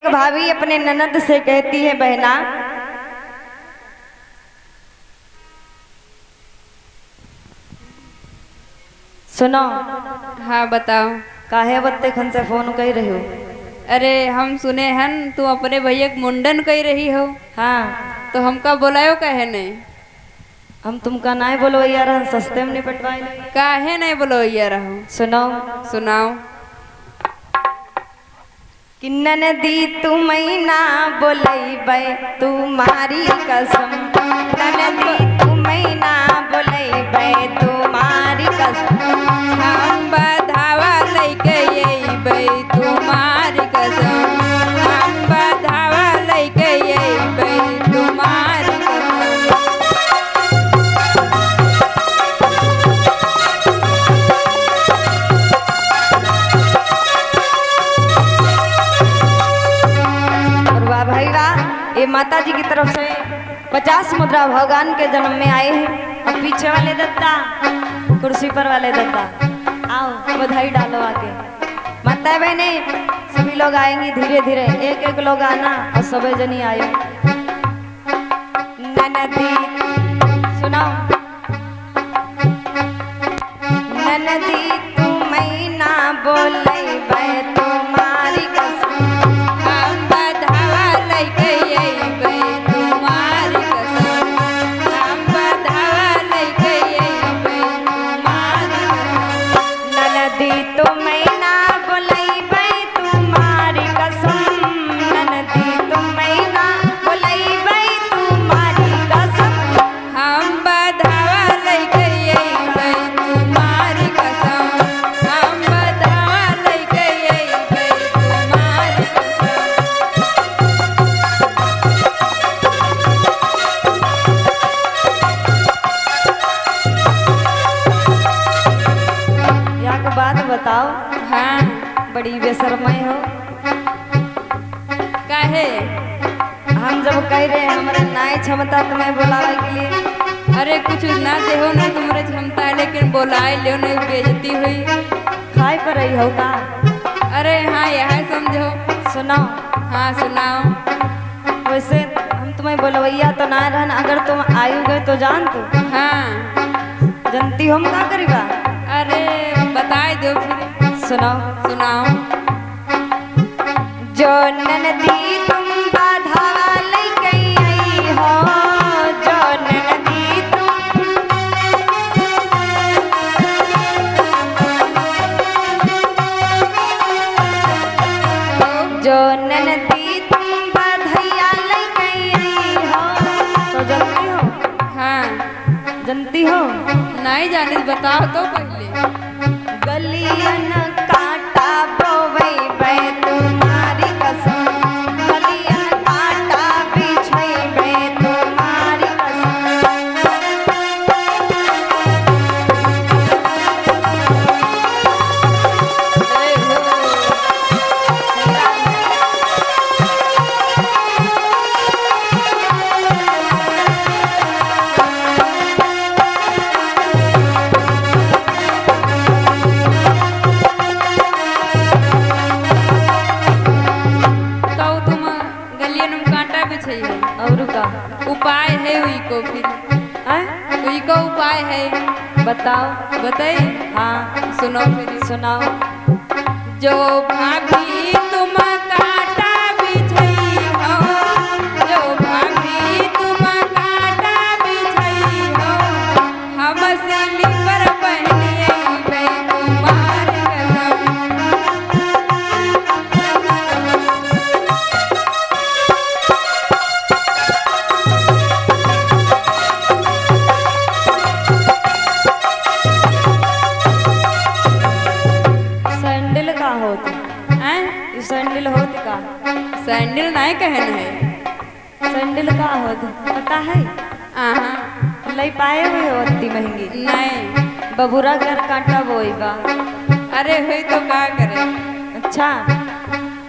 भाभी अपने ननद से कहती है, बहना सुनो। हाँ बताओ। काहे बत्ते खन से फोन कर रही हो? अरे हम सुने हन तू अपने भैया के मुंडन कर रही हो। हाँ तो हमका बुलायो काहे नहीं? हम तुमका नहीं बोलो यार, हम सस्ते में निपटवाए। काहे नहीं बोलो यार रहो? सुनो सुनाओ। कि ननदी तू मैना बोलैबै तुम्हारी कसम, ननदी तू मैना बोलैबै तुम्हारी कसम, हम बधावा लेके अइबै तुम्हारी कसम, हम बधावा लेके अइबै तुम्हारी कसम। और वाह भाई वाह, ये माता जी की तरफ से 50 मुद्रा भगवान के जन्म में आए हैं। और पीछे वाले दत्ता, कुर्सी पर वाले दत्ता, आओ बधाई डालो आके। माता बहने सभी लोग आएंगे धीरे धीरे, एक एक लोग आना और सभी जनी आयो। ननदी सुनाओ, ननदी तू मैना बोलैबै तुम्हारी कसम, हम बधावा लेके अइबै तुम्हारी कसम, हम बधावा लेके अइबै तुम्हारी कसम। ननदी तू मैना बोलैबै तुम्हारी कसम, ननदी तू मैना बोलैबै तुम्हारी कसम, हम बधावा लेके अइबै तुम्हारी कसम, हम बधावा लेके अइबै तुम्हारी कसम। यहाँ के बात बताओ, हाँ बड़ी बेशर्मय हो। काहे? हम जब कह रहे हमारे नाई क्षमता तुम्हें बुलावे के लिए, अरे कुछ ना देहो ना तुम्हारे क्षमता है, लेकिन बोलाए लियो नहीं बेइज्जती हुई। खाए पर रही हो का? अरे हाँ यह समझो। सुनाओ। हाँ सुनाओ। वैसे हम तुम्हें बोलवैया तो ना रहन, अगर तुम आयु गए तो जान तू हाँ जनती हम का करीबा। अरे बताए दो फिर। सुनाओ। सुनाओ। जो ननदी तुम बाधा लेके आई हो, जो ननदी तुम, जो ननदी तुम बधैया लेके आई हो, तो जनती हो? हाँ जनती हो? नहीं जाने बताओ तो पहले। गलियन काटा बोवैबै तुम्हारी कसम, गलियन काटा बिछैबै तुम्हारी कसम, ए हो। तो तुम गलियन में कांटा बिछाइए। और का उपाय है हुई को फिर? हैं? हुई को उपाय है बताओ। बताई। हाँ सुनो फिर। सुनाओ। जो भाभी तुम कांटा बिछई हो, जो भाभी तुम कांटा बिछई हो, हम स्लीपर पहनी अइबै तुम्हारी कसम। सैंडल का होत? हैं? ये सैंडल होत का? सैंडल नहीं कहन है। सैंडल का होत पता है? आहा लई पाए हुए हो इतनी महंगी? नहीं। बबूरा घर कांटा बोएगा। अरे हुई तो का करे। अच्छा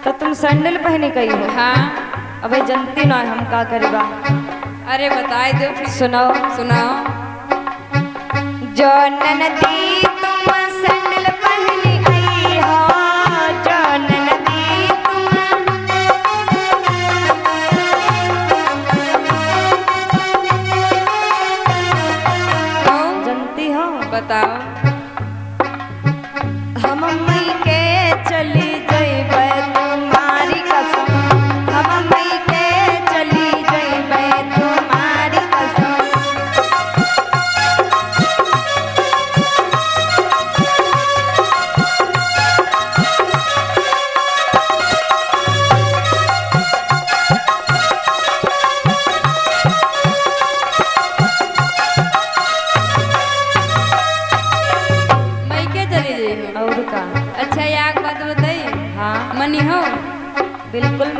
तो तुम सैंडल पहने गई हो? हाँ। अबे जनती ना हम का करीबा। अरे बताए दो फिर। सुनाओ। सुनाओ। जो ननदी तुम सैंडल पहनी आई हो, जो ननदी तुम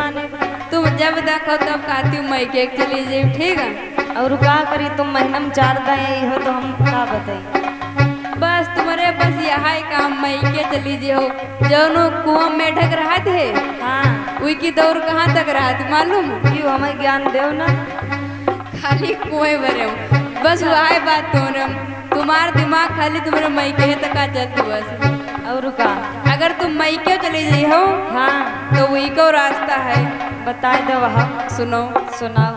माने। तुम जब देखो तब कहती हूँ मैं के चली जाई, ठीक है। और का करी, तुम महीना में 4 दिन हो तो हम का बताई। बस तुम्हारे बस यहाँ काम मैं के चली जे हो। जौनो कुआं में ढक रहा थे, हाँ वही की दौड़ कहाँ तक रहा थी मालूम? क्यों हमें ज्ञान देव ना। खाली कुएं भरे हो। बस वही बात तुम्हारा दिमाग खाली तुम्हारे मई के तक आ जाती बस। और का अगर तुम मई के चली जाई हो, हाँ तो वही को रास्ता है। बता दो वहाँ। सुनो सुनाओ।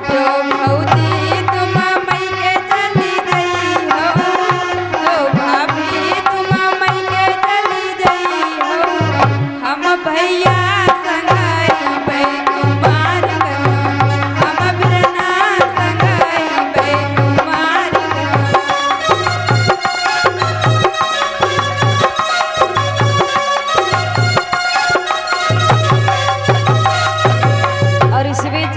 जो भौजी तुम मई के चली गई हो, तो भाभी तुम मई के चली गई हो, हम भैया संगाई पे कुमार गवा, हम बिरना संगाई पे कुमार गवा। और इस बीच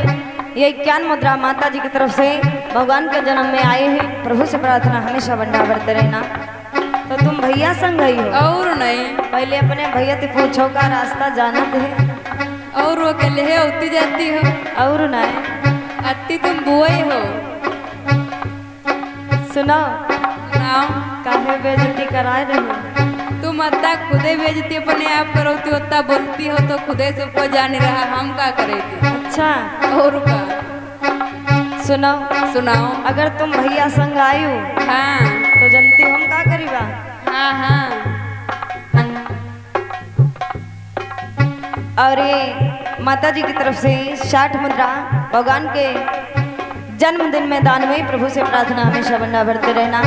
ये 51 मुद्रा माता जी की तरफ से भगवान के जन्म में आए हैं। प्रभु से प्रार्थना हमेशा बंडा बढ़ते रहना। तो तुम भैया संग गई हो? और नहीं, पहले अपने भैया से पूछो का रास्ता जानत है। और वो अकेले है उतनी जाती हो, और नहीं अति तुम बुआई हो। सुनो, सुनाओ। काहे बेइज्जती कराए रहो? तुम अत्ता खुदे बेजती अपने आप करोती, उतना बोलती हो तो खुदे सबको जान रहा, हम का करेगी। अच्छा और का सुनो, सुनाओ। अगर तुम भैया संग आयु हाँ तो जनती हम का करीबा। हाँ हाँ। और ये माता जी की तरफ से 60 मुद्रा भगवान के जन्मदिन में दान में प्रभु से प्रार्थना हमेशा बंडा भरते रहना।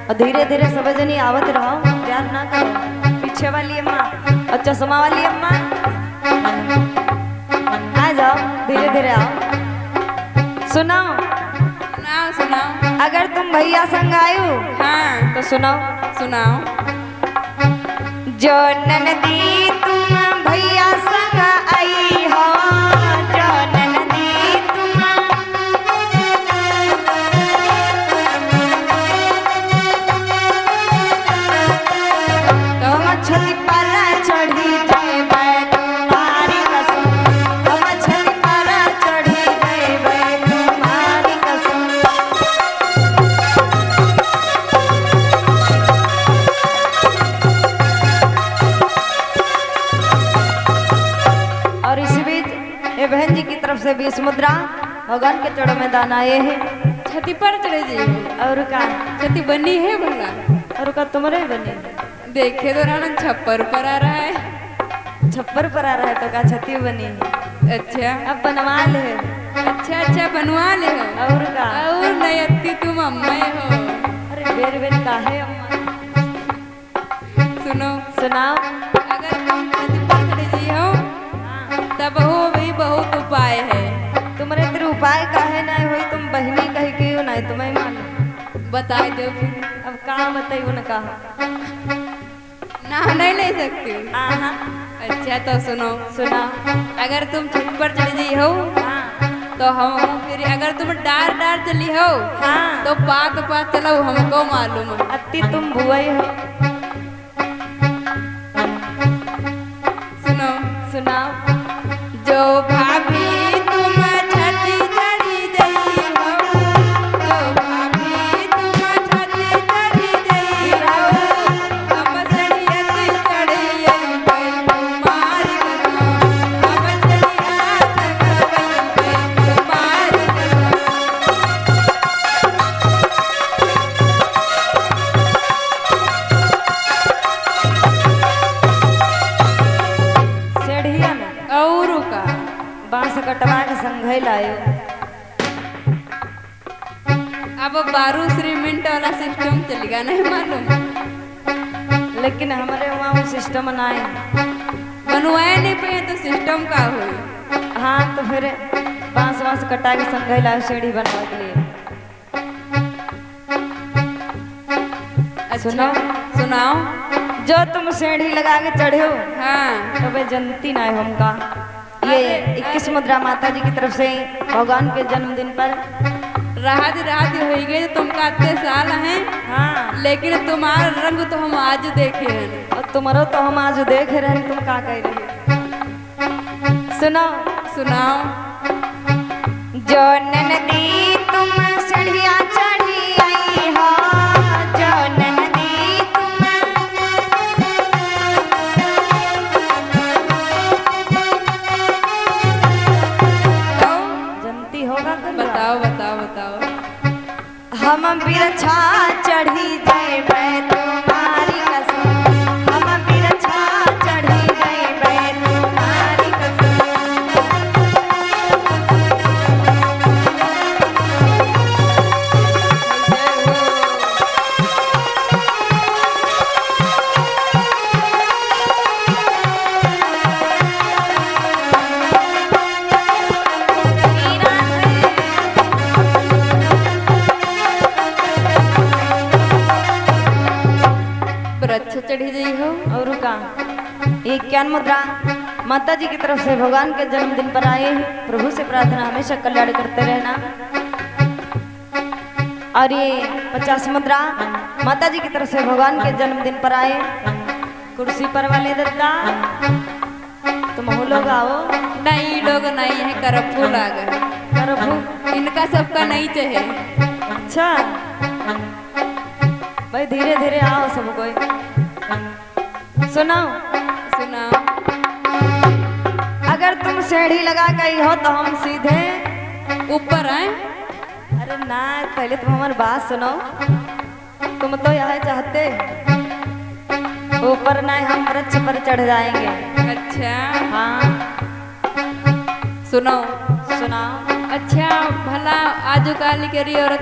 और धीरे धीरे सब जनी आवत रहो, प्यार ना करो। पीछे वाली अम्मा और चश्मा वाली अम्मा आ जाओ, धीरे धीरे आओ। सुनाओ। सुनाओ सुनाओ। अगर तुम भैया संग आयु हाँ तो सुनाओ। सुनाओ। जो ननदी तुम भैया संग आई हो, जो ननदी तुम हम छली पर चढ़ी जेबै तुम्हारी कसम, हम छली पर चढ़ी जेबै तुम्हारी कसम। और इस बीच ये बहन जी की तरफ से 20 मुद्रा भगवान के चरणों में दान आए हैं। छती पर चले जाइए। और का छती बनी है भला? और का तुम्हारे बने देखे तो राणा छप्पर पर आ रहा है। छप्पर पर आ रहा है तो का छती बनी है। अच्छा अब बनवा ले। अच्छा अच्छा बनवा ले हो। और का और नहीं अत्ती तुम अम्मा हो। अरे बेर बेर काहे अम्मा। सुनो, सुनाओ। अगर तुम छती पर चले जाइए हो, तब हो भी बहुत उपाय है। तुम्हारे तेरे उपाय काहे ना हुई, तुम बहनी कही क्यों नहीं तुम्हें मालूम। बता दो फिर। अब कहा बताइए न कहा ना नहीं ले सकती। आहा अच्छा तो सुनो। सुनाओ। अगर तुम छत पर चली जाई हो, हाँ तो हम फिर अगर तुम डार डार चली हो, हाँ तो पात पात चलो, हमको मालूम है। अति तुम बुआई हो। सुनो। सुनाओ। जो भाभी तुम छती चढ़ी गई हो, जो भाभी तुम छती चढ़ी गई हो, हम सड़ियत चढ़ी आई पे तुम्हारी कसम, हम सड़ियत चढ़ी पे तुम्हारी सेढ़िया में कसम। और का बांस कटवा के संघे लायो। अब 12 श्रीमिंट वाला सिस्टम चलेगा, नहीं मालूम। लेकिन हमारे वहाँ वो सिस्टम ना है। बनवाए नहीं पे तो सिस्टम का हुई। हाँ तो फिर बांस वांस कटा के संघे लायो सीढ़ी बनवा के लिए। अच्छा सुनाओ। जो तुम सीढ़ी लगा के चढ़े हो हाँ तो वे जनती ना है हमका। ये 21 मुद्रा माता जी की तरफ से भगवान के जन्मदिन पर राहत राहत हो गई। तुम काते साल हैं, हाँ लेकिन तुम्हारा रंग तो हम आज देखे हैं। और तुम्हारो तो हम आज देख रहे हैं। तुम का कह रही सुनो सुनाओ। जो ननदी तुम सीढ़ियाँ चढ़ी आई हो, जो ननदी तुम जनती होगा कल बताओ बताओ बताओ। हम बिरछा चढ़ी जैबै तुम्हारी कसम, हम बिरछा चढ़ी जैबै तुम्हारी कसम। पर अच्छा चढ़ी गई हो। और का ये ज्ञान मुद्रा माता जी की तरफ से भगवान के जन्मदिन पर आए हैं। प्रभु से प्रार्थना हमेशा कल्याण करते रहना। और ये 50 मुद्रा माता जी की तरफ से भगवान के जन्मदिन पर आए। कुर्सी पर वाले दद्दा तुम हो लोग आओ। नहीं लोग नहीं है, करप्पू लाग प्रभु इनका सबका नहीं चाहे। अच्छा भाई धीरे धीरे आओ सब कोई। सुनाओ सुनाओ। अगर तुम सीढ़ी लगा गई हो तो हम सीधे ऊपर आए। अरे ना पहले तुम हमारी बात सुनो। तुम तो यहाँ चाहते ऊपर ना हम वृक्ष पर चढ़ जाएंगे। अच्छा हाँ सुनाओ। सुनाओ। अच्छा भला आजू काली करी औरत